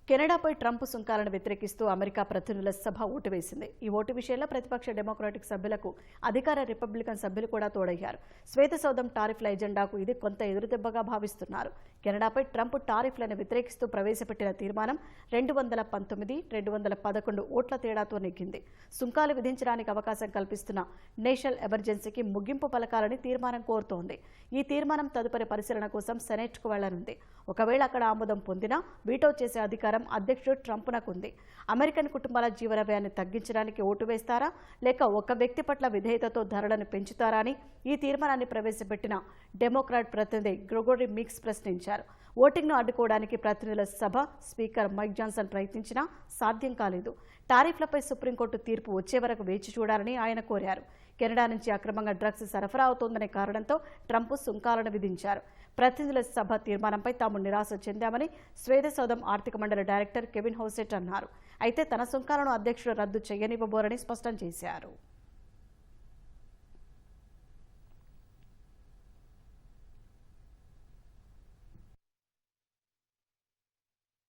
కెనడాపై Trump సుంకాలను వ్యతిరేకిస్తూ America ప్రతినిధుల సభ vote వేసింది. ఈ ఓటు విషయంలో ప్రతిపక్ష డెమోక్రాటిక్ సభ్యులకు అధికార రిపబ్లికన్ సభ్యులు కూడా తోడయ్యారు. శ్వేతసౌధం టారిఫ్ల ఎజెండాకు ఇది కొంత ఎదురుదెబ్బగా భావిస్తున్నారు. కెనడాపై ట్రంప్ టారిఫ్లను వ్యతిరేకిస్తూ ప్రవేశపెట్టిన తీర్మానం 219, 211 ఓట్ల తేడాతో నెగ్గింది. సుంకాలు విధించడానికి అవకాశం కల్పిస్తున్న నేషనల్ ఎమర్జెన్సీకి ముగింపు పలకాలని తీర్మానం కోరుతోంది. ఈ తీర్మానం తదుపరి పరిశీలన కోసం సెనెట్కు వెళ్లనుంది. ఒకవేళ అక్కడ ఆమోదం పొందినా వీటో చేసే అధికారం అధ్యక్షుడు ట్రంప్నకు ఉంది. అమెరికన్ కుటుంబాల జీవన వ్యయాన్ని తగ్గించడానికి ఓటు వేస్తారా, లేక ఒక వ్యక్తి పట్ల విధేయతతో ధరలను పెంచుతారా అని ఈ తీర్మానాన్ని ప్రవేశపెట్టిన డెమోక్రాట్ ప్రతినిధి గ్రెగోరీ మిక్స్ ప్రశ్నించారు. ఓటింగ్ను అడ్డుకోవడానికి ప్రతినిధుల సభ స్పీకర్ మైక్ జాన్సన్ ప్రయత్నించినా సాధ్యం కాలేదు. టారిఫ్లపై సుప్రీంకోర్టు తీర్పు వచ్చే వరకు వేచి చూడాలని ఆయన కోరారు. కెనడా నుంచి అక్రమంగా డ్రగ్స్ సరఫరా అవుతోందనే కారణంతో ట్రంప్ సుంకాలను విధించారు. ప్రతినిధుల సభ తీర్మానంపై తాము నిరాశ చెందామని శ్వేతసౌధం ఆర్థిక మండలి డైరెక్టర్ కెవిన్ హౌసెట్ అన్నారు. అయితే తన సుంకాలను అధ్యక్షుడు రద్దు చేయనివ్వబోరని స్పష్టం చేశారు.